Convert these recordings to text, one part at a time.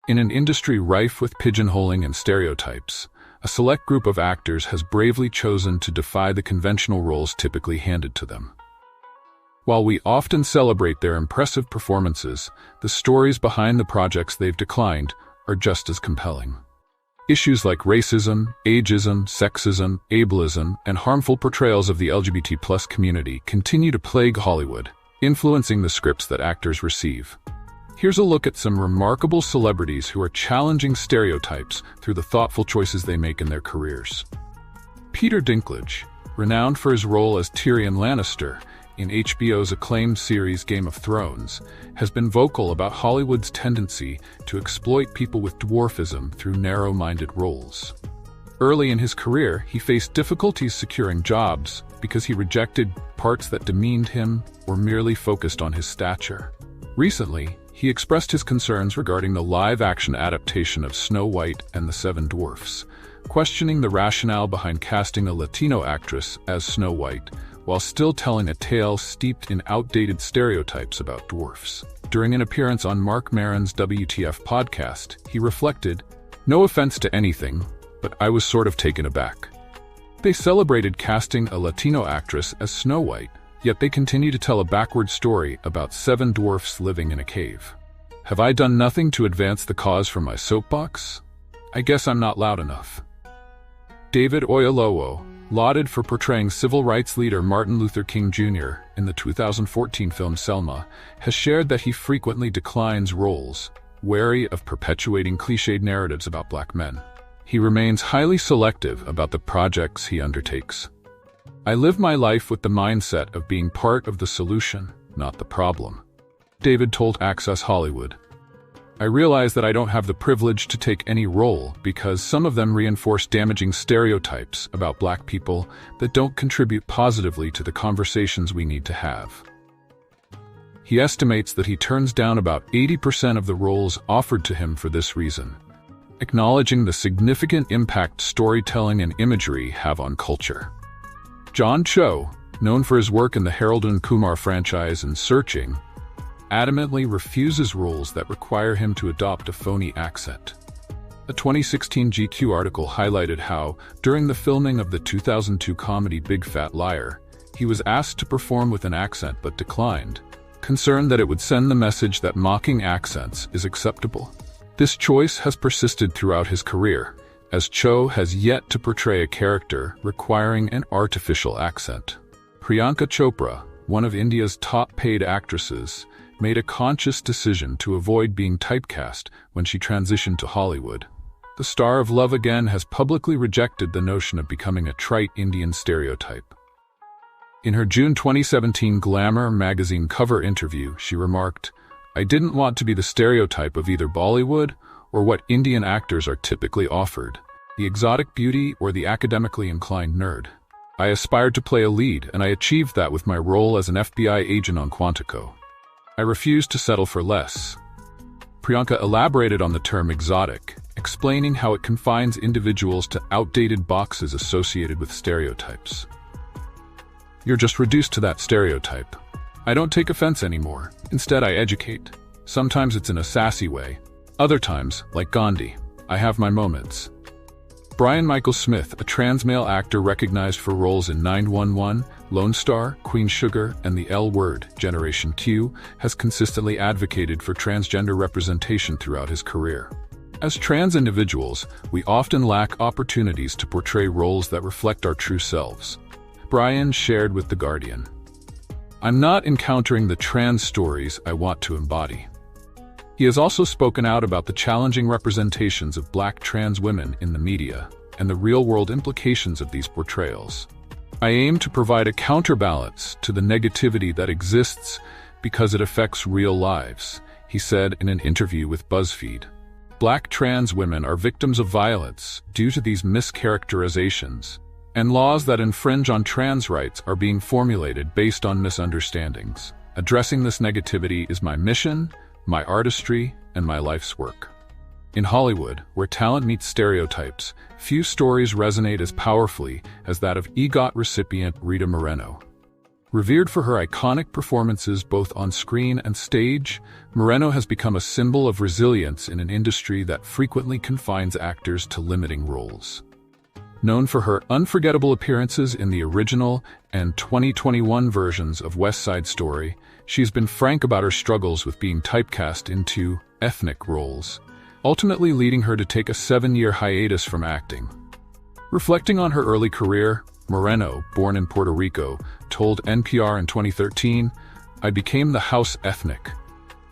In an industry rife with pigeonholing and stereotypes, a select group of actors has bravely chosen to defy the conventional roles typically handed to them. While we often celebrate their impressive performances, the stories behind the projects they've declined are just as compelling. Issues like racism, ageism, sexism, ableism, and harmful portrayals of the LGBT+ community continue to plague Hollywood, influencing the scripts that actors receive. Here's a look at some remarkable celebrities who are challenging stereotypes through the thoughtful choices they make in their careers. Peter Dinklage, renowned for his role as Tyrion Lannister in HBO's acclaimed series Game of Thrones, has been vocal about Hollywood's tendency to exploit people with dwarfism through narrow-minded roles. Early in his career, he faced difficulties securing jobs because he rejected parts that demeaned him or merely focused on his stature. Recently, he expressed his concerns regarding the live-action adaptation of Snow White and the Seven Dwarfs, questioning the rationale behind casting a Latino actress as Snow White, while still telling a tale steeped in outdated stereotypes about dwarfs. During an appearance on Marc Maron's WTF podcast, he reflected, "No offense to anything, but I was sort of taken aback. They celebrated casting a Latino actress as Snow White, yet they continue to tell a backward story about 7 dwarfs living in a cave. Have I done nothing to advance the cause from my soapbox? I guess I'm not loud enough." David Oyelowo, lauded for portraying civil rights leader Martin Luther King Jr. in the 2014 film Selma, has shared that he frequently declines roles, wary of perpetuating cliched narratives about black men. He remains highly selective about the projects he undertakes. "I live my life with the mindset of being part of the solution, not the problem," David told Access Hollywood. "I realize that I don't have the privilege to take any role because some of them reinforce damaging stereotypes about black people that don't contribute positively to the conversations we need to have." He estimates that he turns down about 80% of the roles offered to him for this reason, acknowledging the significant impact storytelling and imagery have on culture. John Cho, known for his work in the Harold and Kumar franchise and Searching, adamantly refuses roles that require him to adopt a phony accent. A 2016 GQ article highlighted how, during the filming of the 2002 comedy Big Fat Liar, he was asked to perform with an accent but declined, concerned that it would send the message that mocking accents is acceptable. This choice has persisted throughout his career, as Cho has yet to portray a character requiring an artificial accent. Priyanka Chopra, one of India's top-paid actresses, made a conscious decision to avoid being typecast when she transitioned to Hollywood. The star of Love Again has publicly rejected the notion of becoming a trite Indian stereotype. In her June 2017 Glamour magazine cover interview, she remarked, "I didn't want to be the stereotype of either Bollywood or what Indian actors are typically offered, the exotic beauty or the academically inclined nerd. I aspired to play a lead, and I achieved that with my role as an FBI agent on Quantico. I refused to settle for less." Priyanka elaborated on the term exotic, explaining how it confines individuals to outdated boxes associated with stereotypes. "You're just reduced to that stereotype. I don't take offense anymore. Instead, I educate. Sometimes it's in a sassy way. Other times, like Gandhi, I have my moments." Brian Michael Smith, a trans male actor recognized for roles in 911, Lone Star, Queen Sugar, and the L Word, Generation Q, has consistently advocated for transgender representation throughout his career. As trans individuals, we often lack opportunities to portray roles that reflect our true selves. Brian shared with The Guardian, "I'm not encountering the trans stories I want to embody." He has also spoken out about the challenging representations of black trans women in the media and the real-world implications of these portrayals. "I aim to provide a counterbalance to the negativity that exists because it affects real lives," he said in an interview with BuzzFeed. Black trans women are victims of violence due to these mischaracterizations, and laws that infringe on trans rights are being formulated based on misunderstandings. Addressing this negativity is my mission, my artistry, and my life's work. In Hollywood, where talent meets stereotypes, few stories resonate as powerfully as that of EGOT recipient Rita Moreno. Revered for her iconic performances both on screen and stage, Moreno has become a symbol of resilience in an industry that frequently confines actors to limiting roles. Known for her unforgettable appearances in the original and 2021 versions of West Side Story, she's been frank about her struggles with being typecast into ethnic roles, ultimately leading her to take a 7-year hiatus from acting. Reflecting on her early career, Moreno, born in Puerto Rico, told NPR in 2013, "I became the house ethnic,"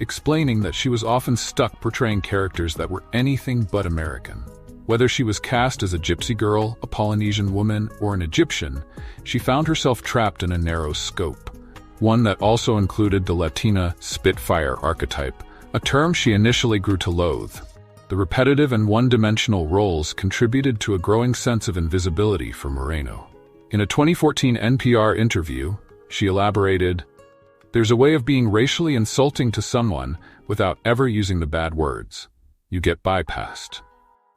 explaining that she was often stuck portraying characters that were anything but American. Whether she was cast as a gypsy girl, a Polynesian woman, or an Egyptian, she found herself trapped in a narrow scope, one that also included the Latina Spitfire archetype, a term she initially grew to loathe. The repetitive and one-dimensional roles contributed to a growing sense of invisibility for Moreno. In a 2014 NPR interview, she elaborated, "There's a way of being racially insulting to someone without ever using the bad words. You get bypassed.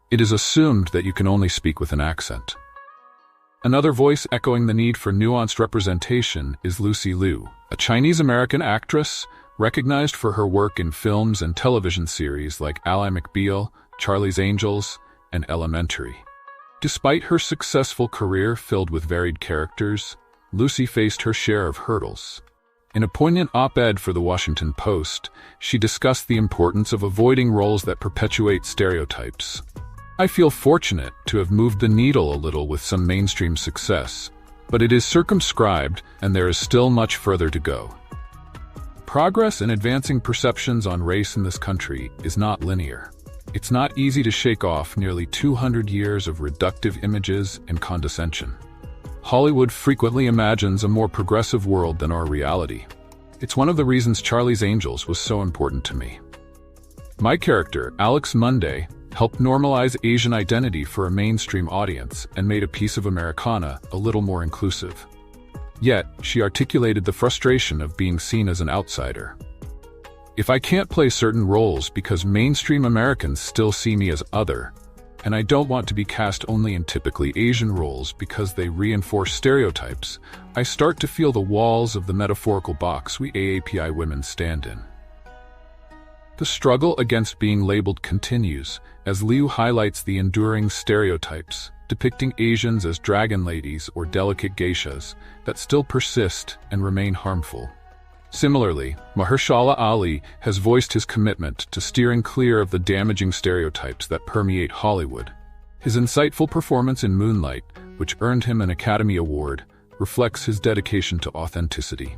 It is assumed that you can only speak with an accent." Another voice echoing the need for nuanced representation is Lucy Liu, a Chinese-American actress recognized for her work in films and television series like Ally McBeal, Charlie's Angels, and Elementary. Despite her successful career filled with varied characters, Lucy faced her share of hurdles. In a poignant op-ed for The Washington Post, she discussed the importance of avoiding roles that perpetuate stereotypes. "I feel fortunate to have moved the needle a little with some mainstream success, but it is circumscribed and there is still much further to go." Progress in advancing perceptions on race in this country is not linear. It's not easy to shake off nearly 200 years of reductive images and condescension. Hollywood frequently imagines a more progressive world than our reality. It's one of the reasons Charlie's Angels was so important to me. My character, Alex Monday, helped normalize Asian identity for a mainstream audience and made a piece of Americana a little more inclusive. Yet, she articulated the frustration of being seen as an outsider. "If I can't play certain roles because mainstream Americans still see me as other, and I don't want to be cast only in typically Asian roles because they reinforce stereotypes, I start to feel the walls of the metaphorical box we AAPI women stand in." The struggle against being labeled continues, as Liu highlights the enduring stereotypes, depicting Asians as dragon ladies or delicate geishas, that still persist and remain harmful. Similarly, Mahershala Ali has voiced his commitment to steering clear of the damaging stereotypes that permeate Hollywood. His insightful performance in Moonlight, which earned him an Academy Award, reflects his dedication to authenticity.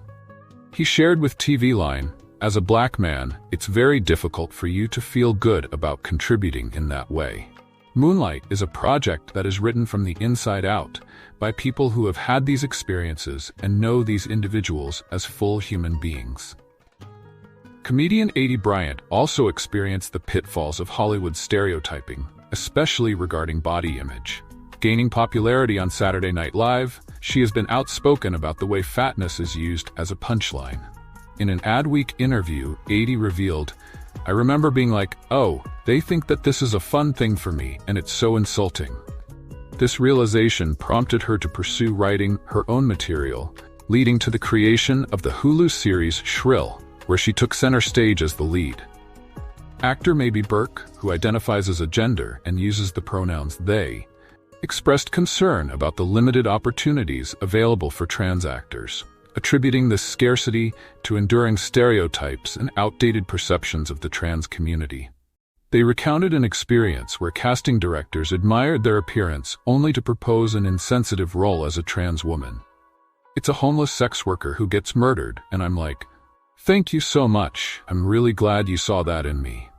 He shared with TV Line, "As a black man, it's very difficult for you to feel good about contributing in that way." Moonlight is a project that is written from the inside out by people who have had these experiences and know these individuals as full human beings. Comedian Adie Bryant also experienced the pitfalls of Hollywood stereotyping, especially regarding body image. Gaining popularity on Saturday Night Live, she has been outspoken about the way fatness is used as a punchline. In an Adweek interview, Adie revealed, "I remember being like, oh, they think that this is a fun thing for me, and it's so insulting." This realization prompted her to pursue writing her own material, leading to the creation of the Hulu series Shrill, where she took center stage as the lead. Actor Maybe Burke, who identifies as a gender and uses the pronouns they, expressed concern about the limited opportunities available for trans actors, attributing this scarcity to enduring stereotypes and outdated perceptions of the trans community. They recounted an experience where casting directors admired their appearance only to propose an insensitive role as a trans woman. "It's a homeless sex worker who gets murdered, and I'm like, thank you so much, I'm really glad you saw that in me."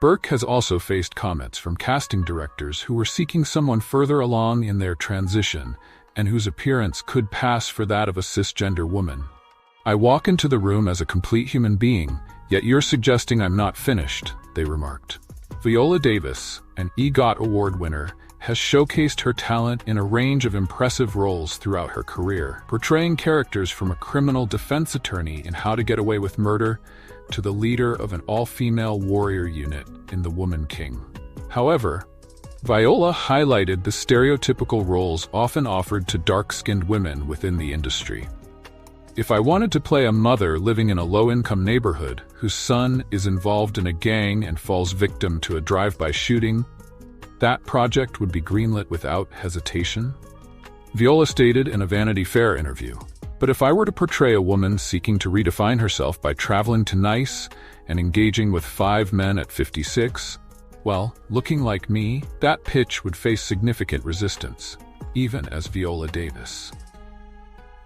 Burke has also faced comments from casting directors who were seeking someone further along in their transition and whose appearance could pass for that of a cisgender woman. "I walk into the room as a complete human being, yet you're suggesting I'm not finished," they remarked. Viola Davis, an EGOT Award winner, has showcased her talent in a range of impressive roles throughout her career, portraying characters from a criminal defense attorney in How to Get Away with Murder to the leader of an all-female warrior unit in The Woman King. However, Viola highlighted the stereotypical roles often offered to dark-skinned women within the industry. If I wanted to play a mother living in a low-income neighborhood whose son is involved in a gang and falls victim to a drive-by shooting, that project would be greenlit without hesitation. Viola stated in a Vanity Fair interview, "But if I were to portray a woman seeking to redefine herself by traveling to Nice and engaging with 5 men at 56, well, looking like me, that pitch would face significant resistance, even as Viola Davis."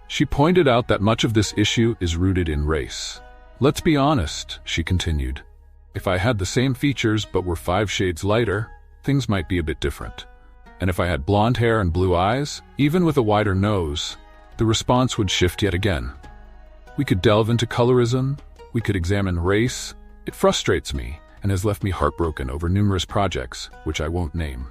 She pointed out that much of this issue is rooted in race. "Let's be honest," she continued. "If I had the same features but were 5 shades lighter, things might be a bit different. And if I had blonde hair and blue eyes, even with a wider nose, the response would shift yet again. We could delve into colorism, we could examine race. It frustrates me and has left me heartbroken over numerous projects, which I won't name."